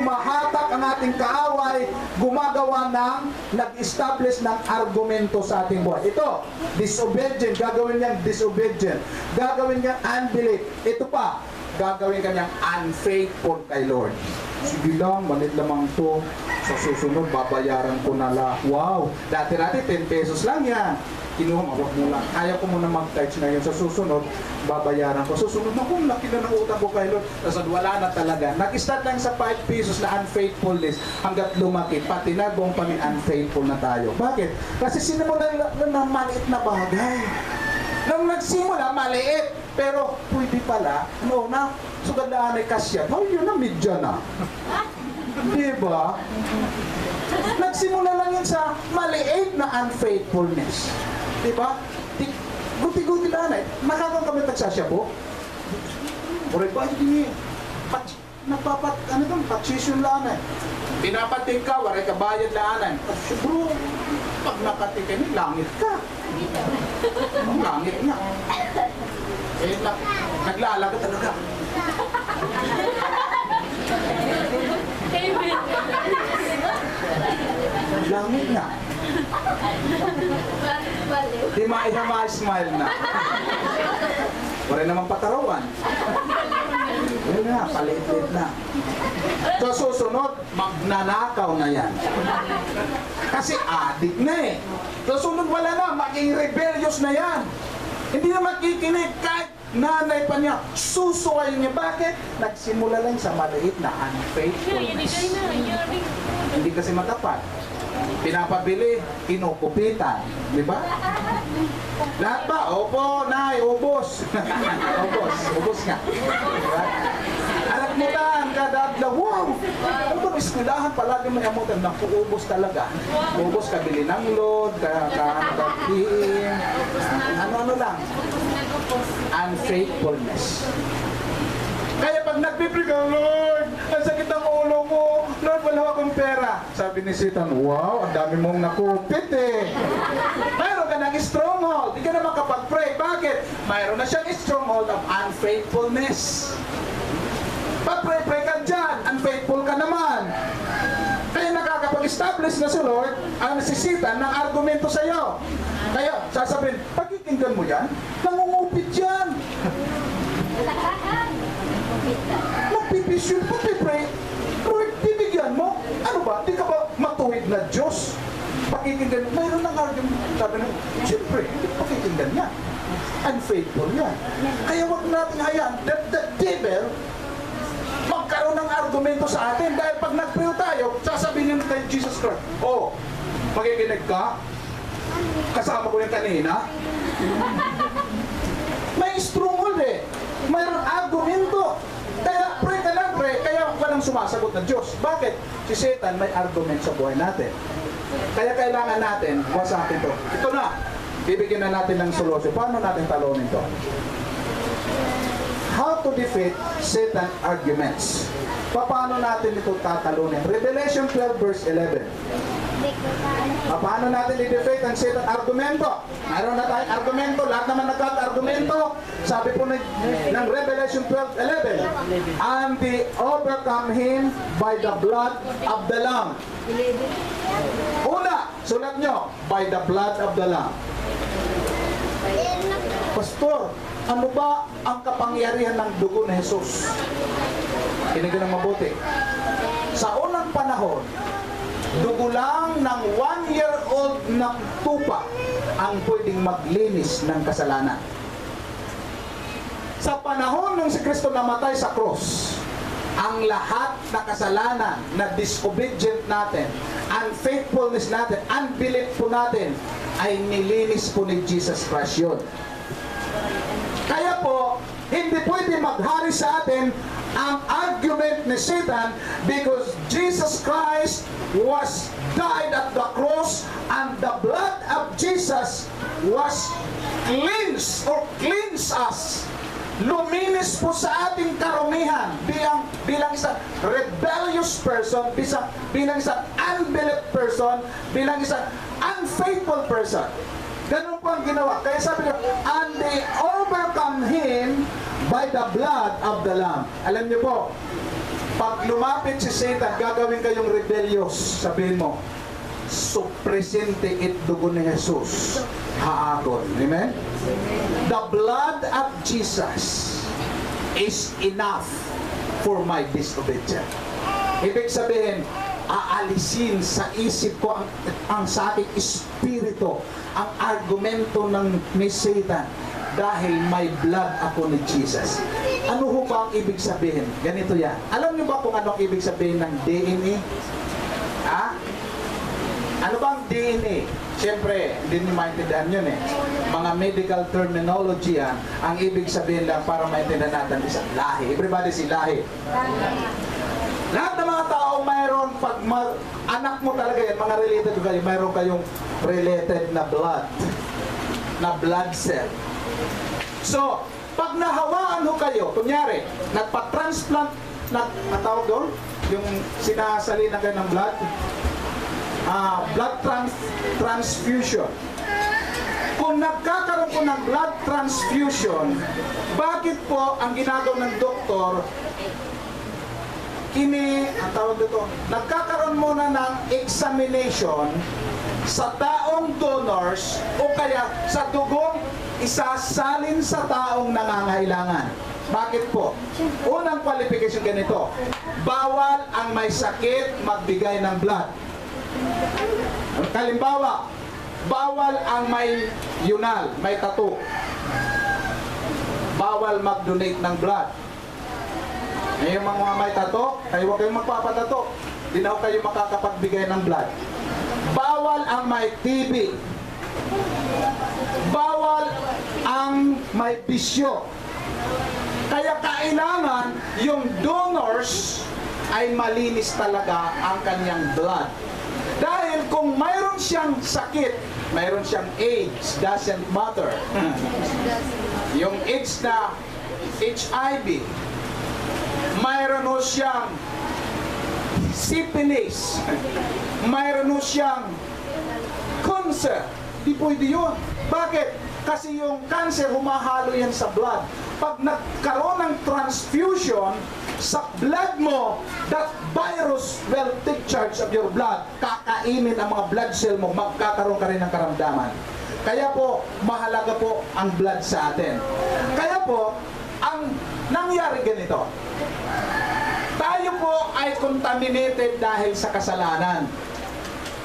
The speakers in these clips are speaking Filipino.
humahatak ang ating kaaway, gumagawa ng, nag-establish ng argumento sa ating buhay. Ito, disobedient, gagawin niyang disobedient. Gagawin niyang unbelief. Ito pa, gagawin kanyang unfaithful kay Lord. Sige lang, malit lamang to. Sa susunod, babayaran ko na lang. Wow! Dati-dati, 10 pesos lang yan. Kinuha, mawag mo lang. Ayaw ko muna mag-touch ngayon. Sa susunod, babayaran ko. Susunod na kung laki na ng utang ko kay Lord. Tapos wala na talaga. Nag-start lang sa 5 pesos na unfaithfulness hanggat lumaki. Pati na buong kami unfaithful na tayo. Bakit? Kasi sinimulan na maliit na bagay. Nung nagsimula, maliit. Pero pwede pala, no na, sugadaan ay kasya. Oh, yun na, midya na. Diba? Nagsimula lang yun sa maliit na unfaithfulness. Diba? Guti-guti lang eh. Nakakang kami tagsasyapo. Oray ba, hindi ano doon, patsisyon lang eh. Pinapating ka, waray ka bayad laanan. Kasi bro, pag nakating ka, langit ka. Ang langit nga. Eh, naglalaga talaga. Langit na. Di ma-smile na. Wala namang patarawan. Yun na, palit-lit na. So susunod, magnanakaw na yan. Kasi adik na eh. Susunod wala na, maging rebellious na yan. Hindi na makikinig kahit nanay pa niya. Susuwayin niya. Bakit? Nagsimula lang sa maliit na unfaithfulness. Hindi kasi matapat. Pinapabili, kinukupitan. Di ba? Lahat ba? Opo, nay, ubos. ubos nga. Diba? Anak mo tan, kada adlaw, wow! Ano ba, eskwelahan, palagi may amutan, nakuubos talaga. Ubos, kabili ng load, kakahiin, ano lang. Unfaithfulness. Kaya pag nagpiprig ka, Lord, ang sakit ng ulo ko, Lord, wala akong pera. Sabi ni Satan, wow, ang dami mong nakupit eh. Mayroon ka ng stronghold, di ka na makapag-pray. Bakit? Mayroon na siyang stronghold of unfaithfulness. Pag-pray-pray ka dyan, unfaithful ka naman. Kaya nakakapag-establish na si Lord, ang si Satan, ng argumento sa'yo. Kaya, sasabihin, pagkikinggan mo yan, nangungupit yan. Magpipisyon, pagpipray, Lord, bibigyan mo. Ano ba? Di ka ba matuwid na Diyos? Pakikinggan, mayroon ng argument. Sabi na, siyempre, pakikinggan niya. Unfaithful yan. Kaya wag natin hayaan that the devil magkaroon ng argumento sa atin. Dahil pag nag-pray tayo, sasabihin kay Jesus Christ, oh, makikinig ka? Kasama ko yung kanina? May stronghold eh. Mayroon argumento. Kaya pray ka lang, pray. Kaya walang sumasagot na Diyos. Bakit? Si Satan may argument sa buhay natin. Kaya kailangan natin wasakin ito. Ito na. Bibigyan na natin ng solusyon. Paano natin talunin ito? How to defeat Satan arguments. Paano natin ito tatalunin? Revelation 12 verse 11. Paano natin i-defeat ang Satan argumento? Mayroon na tayong argumento. Lahat naman nagkaka-argumento. Sabi po ng Revelation 12:11, and they overcome him by the blood of the Lamb. Una, sulat nyo, by the blood of the Lamb. Pastor, ano ba ang kapangyarihan ng dugo ni Jesus? Kinigan ng mabuti. Sa unang panahon, dugo lang ng 1-year-old na tupa ang pwedeng maglinis ng kasalanan. Sa panahon ng si Kristo namatay sa cross, ang lahat na kasalanan na disobedient natin, unfaithfulness natin, unbelief po natin, ay nilinis po ni Jesus Christ yun. Kaya po, hindi pwede maghari sa atin ang argument ni Satan because Jesus Christ was died at the cross and the blood of Jesus was cleansed or cleanse us. Luminis po sa ating karumihan bilang isang rebellious person, bilang isang unbelief person, bilang isang unfaithful person. Ganun po ang ginawa. Kaya sabi niyo, and they overcome him by the blood of the Lamb. Alam niyo po, Pag lumapit si Satan, gagawin kayong rebellious. Sabihin mo, so presente it dugo ni Jesus haagon. Amen? The blood of Jesus is enough for my disobedience. Ibig sabihin, aalisin sa isip ko ang sa aking espiritu ang argumento ni Satan dahil may blood ako ni Jesus. Ano ho ba ang ibig sabihin? Ganito yan. Alam niyo ba kung ano ang ibig sabihin ng DNA? Ha? Ano ba ang DNA? Siyempre, hindi niyo maintindihan yun eh. Mga medical terminology yan, ang ibig sabihin lang para maintindihan natin isang lahi. Everybody si lahi. Lahat ng mga tao mayroon, pag anak mo talaga yan, mga related kayo, mayroon kayong related na blood cell. So, pag nahawaan ho kayo, kunyari, nagpa-transplant, natawag doon, yung sinasali na kayo ng blood, blood transfusion. Kung nagkakaroon po ng blood transfusion, bakit po ang ginagawa ng doktor, ang tawag dito, nagkakaroon muna ng examination sa taong donors o kaya sa dugong isasalin sa taong nangangailangan. Bakit po? Unang qualification ganito, bawal ang may sakit magbigay ng blood. Halimbawa, bawal ang may yunal, may tattoo. Bawal mag-donate ng blood. Ngayon mga may tato, kayo huwag kayong magpapatato. Di na kayo makakapagbigay ng blood. Bawal ang may TB. Bawal ang may bisyo. Kaya kailangan yung donors ay malinis talaga ang kanyang blood. Dahil kung mayroon siyang sakit, mayroon siyang AIDS, doesn't matter. Yung AIDS na HIV, mayroon ho siyang syphilis, mayroon ho siyang cancer. Di pwede yun. Bakit? Kasi yung cancer, humahalo yan sa blood. Pag nagkaroon ng transfusion sa blood mo, that virus will take charge of your blood. Kakainin ang mga blood cell mo, magkakaroon ka rin ng karamdaman. Kaya po, mahalaga po ang blood sa atin. Kaya po, ang nangyari ganito, tayo po ay contaminated dahil sa kasalanan.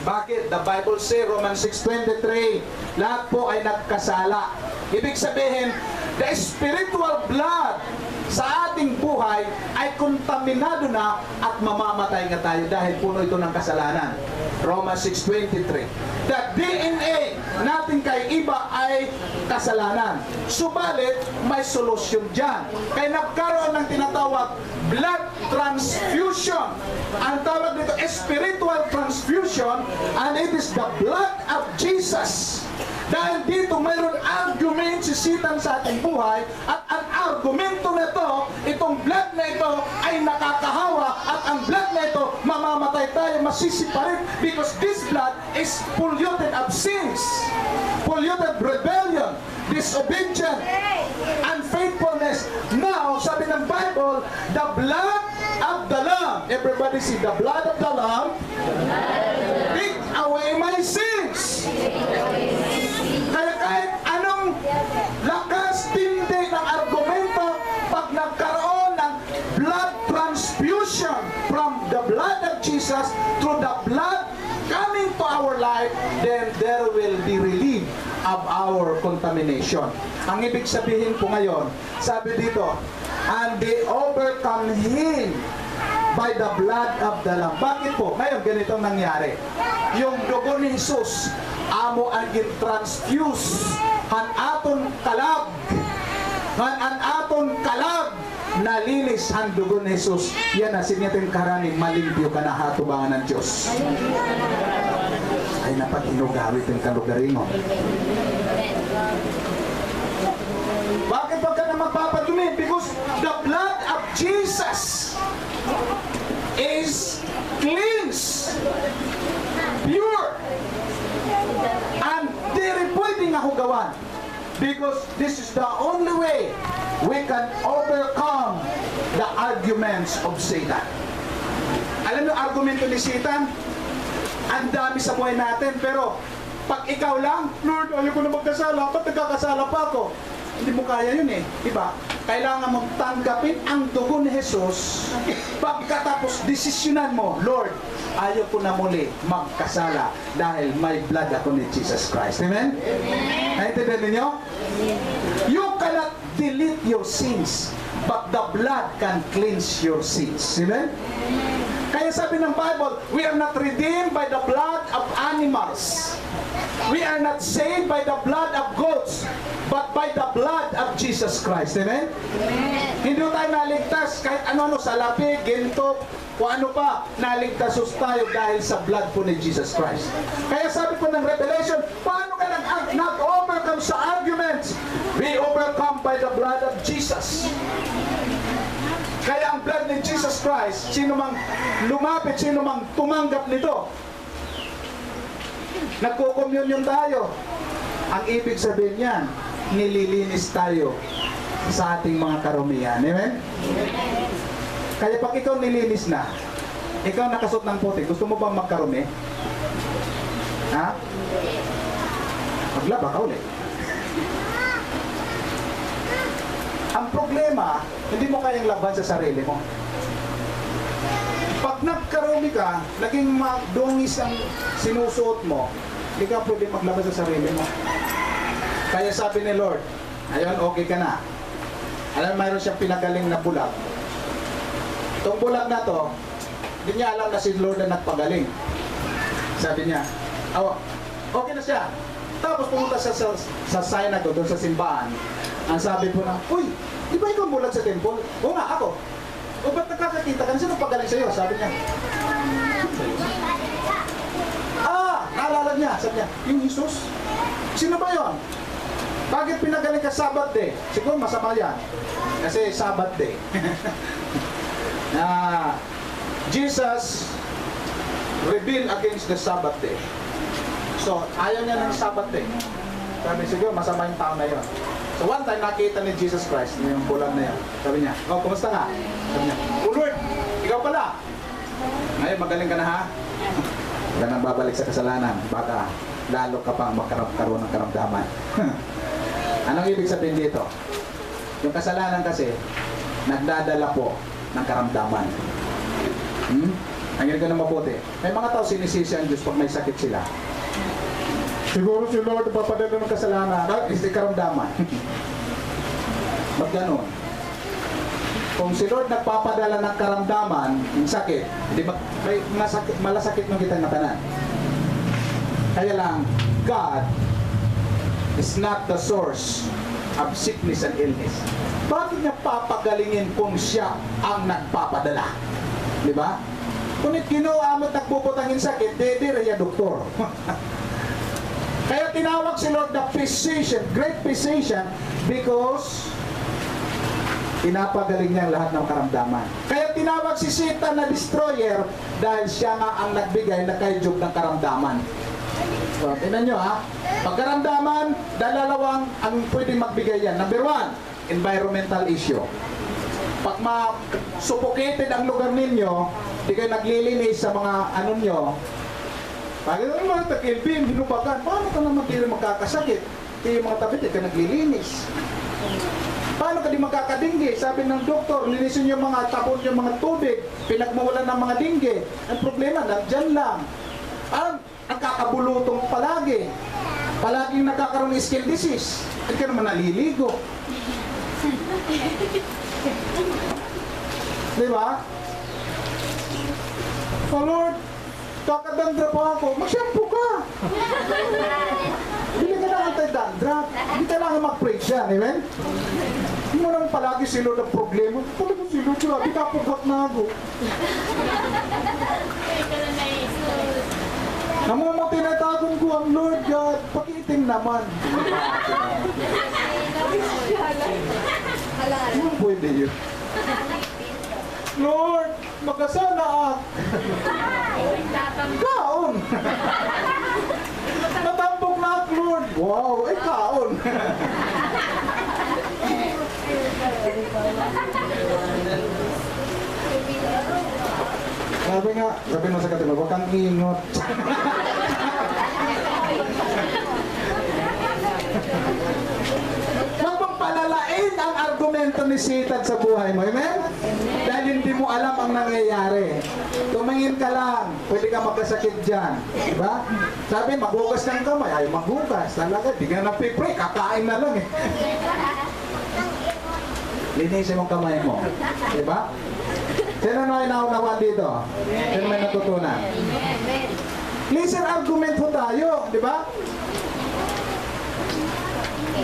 Bakit? The Bible says, Romans 6:23, lahat po ay nagkasala. Ibig sabihin, the spiritual blood sa ating buhay ay kontaminado na at mamamatay nga tayo dahil puno ito ng kasalanan. Romans 6:23. The DNA natin kay iba ay kasalanan. Subalit, may solusyon dyan. Kaya nagkaroon ng tinatawag blood transfusion. Ang tawag dito, spiritual transfusion, and it is the blood of Jesus. Dahil dito mayroon argument si Satan sa ating buhay, at ang argumento na ito, itong blood na ito ay nakakahawa, at ang blood na ito mamamatay tayo, masisiparit, because this blood is polluted of sins, polluted rebellion, disobedience, unfaithfulness. Now, sabi ng Bible, the blood of the Lamb, everybody see, the blood of the Lamb take away my sins. Kaya kahit anong lakas, tindi ng argumento, pag nagkaroon ng blood transfusion from the blood of Jesus through the blood coming to our life, then there will be relief of our contamination. Ang ibig sabihin po ngayon, sabi dito, and they overcome him by the blood of the Lamb. Bakit po? Ngayon, ganitong nangyari. Yung dugo ni Jesus, amo ang transfuse, han aton kalag, han aton kalag, nalinis han dugo ni Jesus. Yan na, sinitin karani, malimpyo ka na hatubangan ng Diyos. Ay, napatinugawit yung kalugarin mo. Bakit ba ka na magpapadumi? Because the blood of Jesus is cleansed, pure, and diri pwedeng nahugawan, because this is the only way we can overcome the arguments of Satan. Alam niyo, argumento ni Satan, ang dami sa buhay natin, pero pag ikaw lang, Lord, ayoko na magkasala, ba't nagkakasala pa ako? Hindi mo kaya yun eh, diba? Kailangan mong tanggapin ang dugo ni Jesus. Pagkatapos, desisyonan mo, Lord, ayaw ko na muli magkasala dahil may blood ako ni Jesus Christ. Amen? Naintindihan ninyo? You cannot delete your sins, but the blood can cleanse your sins. Amen? Kaya sabi ng Bible, we are not redeemed by the blood of animals. We are not saved by the blood of goats, but by the blood of Jesus Christ. Amen? Hindi tayo naligtas kahit ano-ano, salapi, ginto, kung ano pa, naligtas tayo dahil sa blood po ni Jesus Christ. Kaya sabi po ng Revelation, paano ka nag-overcome sa arguments? We overcome by the blood of Jesus. Kaya ang blood ni Jesus Christ, sino mang lumapit, sino mang tumanggap nito, nagko-communion tayo. Ang ibig sabihin niyan, nililinis tayo sa ating mga karumihan. Amen? Kaya pag ikaw nilinis na, ikaw nakasuot ng puti, gusto mo bang magkarumi? Ha? Maglaba ka ulit. Ang problema, hindi mo kayang laban sa sarili mo. Pag nagkarumi ka, naging dungis ang sinusuot mo, hindi ka pwede maglabas sa sarili mo. Kaya sabi ni Lord, ayun, okay ka na. Alam, mayroon siyang pinagaling na bulag. Itong bulag na to, hindi niya alam na si Lord na nagpagaling. Sabi niya, okay na siya. Tapos pumunta siya sa synagogue, doon sa simbahan. Ang sabi po na, uy, di ba ikaw bulag sa temple? Oo nga, ako. O ba't nakakakita ka? Sino pagaling sa'yo? Sabi niya. Naalala niya. Sabi niya, yung Jesus? Sino ba yon? Bakit pinagaling ka Sabbath day? Siguro masama yan. Kasi Sabbath day. Jesus rebelled against the Sabbath day. So, ayaw niya ng Sabbath day. Sabi, siguro masama yung tao na yon. So one time nakita ni Jesus Christ yung bulag na yan. Sabi niya, oh, kumusta nga? Sabi niya, oh Lord, ikaw pala. Ngayon magaling ka na ha? Huwag ka nang babalik sa kasalanan. Baka lalo ka pang magkaroon ng karamdaman. Anong ibig sabihin dito? Yung kasalanan kasi, nagdadala po ng karamdaman. Ang ganito na mabuti. May mga tao sinisisi ang Diyos pag may sakit sila. Siguro si Lord papadala ng kasalanan. Hindi karamdaman. Ba't ganun? Kung si Lord nagpapadala ng karamdaman, yung sakit, hindi ba, may malasakit nung kita natanan. Kaya lang, God is not the source of sickness and illness. Bakit niya papagalingin kung siya ang nagpapadala? Di ba? Kung ginawa mo at nagbubutangin sakit, dire ya doktor. Kaya tinawag si Lord the physician, great physician, because pinapagaling niya ang lahat ng karamdaman. Kaya tinawag si Satan na destroyer dahil siya nga ang nagbigay na kay Job ng karamdaman. So, tingnan nyo ha. Pagkaramdaman, dalalawang ang pwedeng magbigay yan. Number one, environmental issue. Pag ma-suffocated ang lugar ninyo, di kayo naglilinis sa mga ano nyo, bakit ang mga takilbin, hinubagan, paano ka naman di magkakasakit? Kaya yung mga tabi, di ka naglilinis. Paano ka di magkakadingge? Sabi ng doktor, linisin yung mga tapon yung mga tubig, pinagmawalan ng mga dingge. Ang problema, nandyan lang. Ang kakabulutong palagi. Palaging nagkakaroon ng skin disease. Hindi ka naman naliligo. Di ba? Oh Lord, kakadandra pa ako, mag-shampoo ka. Hindi ka na anti-dandruff. Hindi ka lang mag-pray siya, amen? Hindi mo naman palagi si Lord ang problema. Pala mo si Lord, grabe ka pughat na ako. Namumuti na tagong ko ang Lord God, pakiitim naman. Ano pwede yun? Lord, magkasala ako. Kaon! Natambok na ako, Lord. Wow, ay kaon. sabi mo sa katiba, huwag kang ingot. Huwag mong palalain ang argumento ni Satan sa buhay mo. Amen? Dahil hindi mo alam ang nangyayari. Tumingin ka lang, pwede ka magkasakit dyan. Diba? Sabi, maghugas ng kamay. Ay, maghugas. Talaga, di ka na pipray, kakain na lang eh. Linisin mong kamay mo. Diba? Sino na ay naunawan dito? Sino may natutunan? Listen, argument ho tayo. Diba?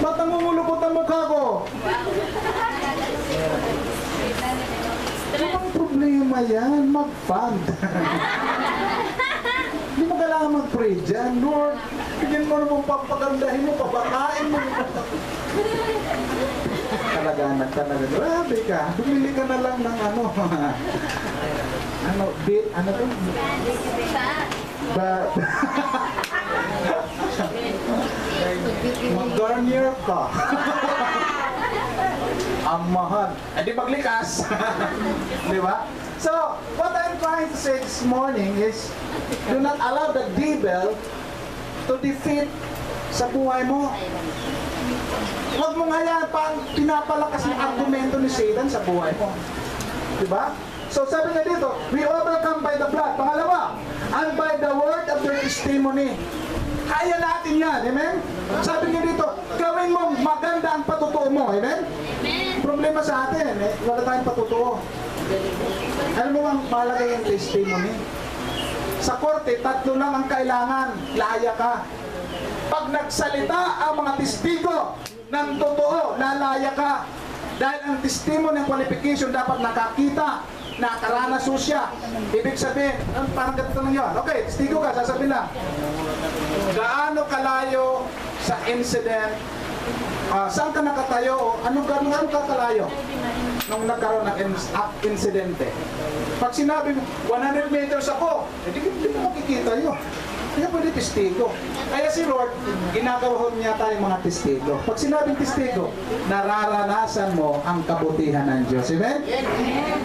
Ba't namumulupot ang mukha ko? Anong problema yan? Mag-fund. Hindi mo kailangan mag-pray dyan. Lord, bigyan mo naman papagandahin mo, papakain mo. Talaga. Grabe ka. Bumili ka na lang ng ano. Ano to? Mag-garnier ka. Ang mahal. Eh di maglikas. Di ba? So, what I'm trying to say this morning is, do not allow the devil to defeat sa buhay mo. Huwag mong hayaan pa pinapalakas ng argumento ni Satan sa buhay mo. Di ba? So sabi nga dito, we overcome by the blood. Pangalawa, and by the word of their testimony. Kaya natin yan. Amen? Sabi nga dito, gawin mong maganda ang patutuo mo. Amen? Problema sa atin, wala tayong patutuo. Alam mo bang mahalaga yung testimony? Sa korte, 3 lang ang kailangan. Laya ka. Pag nagsalita ang mga testigo ng totoo, lalaya ka. Dahil ang testimony ng qualification dapat nakakita, nakaranas siya. Ibig sabihin, parang ganito lang yun. Okay, testigo ka, sasabihin lang. Gaano kalayo sa incident? Saan ka nakatayo? Anong ka kalayo? Nung nagkaroon ng insidente. Pag sinabi mo, 100 meters ako, hindi mo makikita yun. Kaya pwede testigo. Kaya si Lord, ginagawa niya tayong mga testigo. Pag sinabing testigo, nararanasan mo ang kabutihan ng Diyos. Amen?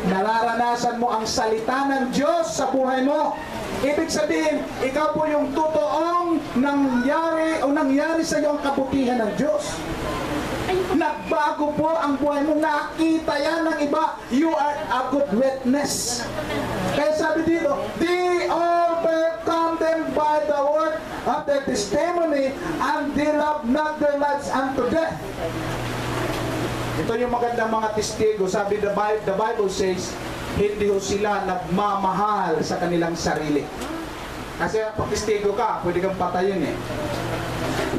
Nararanasan mo ang salita ng Diyos sa buhay mo. Ibig sabihin, ikaw po yung totoong nangyari sa iyo ang kabutihan ng Diyos. Nagbago po ang buhay mo. Nakita yan ng iba. You are a good witness. Kaya sabi dito, they overcome them by the word of their testimony and they love not their lives unto death. Ito yung magandang mga testigo. Sabi the Bible says, hindi ho sila nagmamahal sa kanilang sarili. Kasi pag testigo ka, pwede kang patayin eh.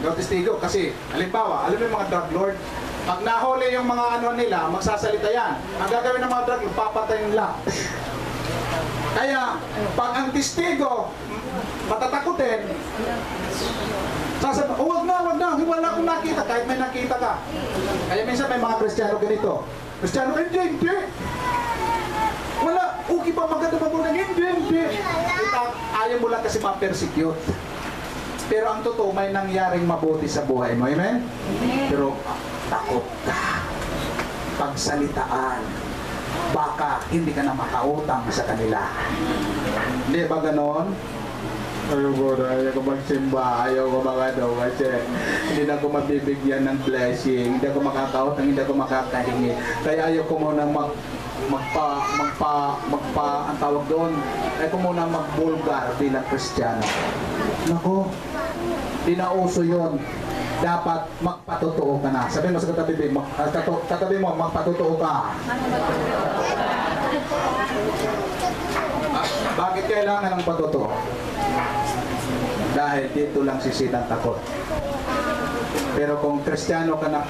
Ikaw testigo kasi, halimbawa, alam mo yung mga drug lord, pag nahuli yung mga ano nila, magsasalita yan. Ang gagawin ng mga drug lord, papatayin lang. Kaya, pag ang testigo, matatakutin, sasabi, huwag na, wala akong nakita, kahit may nakita ka. Kaya minsan may mga Kristiyano ganito. Kristiyano, hindi. Wala, okay pa maganda mabunan, hindi. Ayaw mo lang kasi ma-persecute. Pero ang totoo, may nangyaring mabuti sa buhay mo. Amen? Pero takot ka. Pagsalitaan. Baka hindi ka na makautang sa kanila. Hindi ba ganon? Ayaw ko magsimba, ayaw ko kasi hindi na ako mabibigyan ng blessing, hindi ako makakautang, hindi ako makakahingi. Kaya ayaw ko muna ang tawag doon, ayaw ko muna magbulgar bilang Kristiyano. Nako, di na uso yun. Dapat magpatotoo ka na. Sabihin mo sa katabi mo, magpatotoo ka. Bakit kailangan ng patotoo? Dahil dito lang si Satan takot. Pero kung Kristiyano ka na,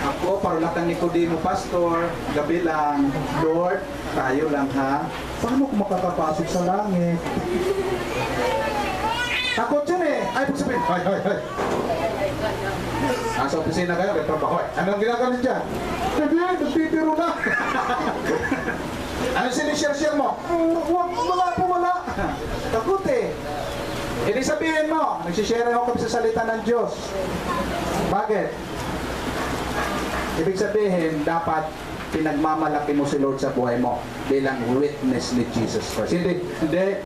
ako, parulatan ni Nicodemo, Pastor, gabi lang, Lord, tayo lang ha. Paano kung makakapasok sa langit? Takot yun eh. Ay, pag sabihin, ay. Nasa opisina kayo, may trabaho. Anong ginagawa niyo dyan? Hindi, nagpipiro na. Ano sinishare-share mo? Wala. Takot eh. Hindi sabihin mo, nagsishare ako kami sa salita ng Diyos. Bakit? Ibig sabihin, dapat pinagmamalaki mo si Lord sa buhay mo bilang witness ni Jesus Christ. Hindi.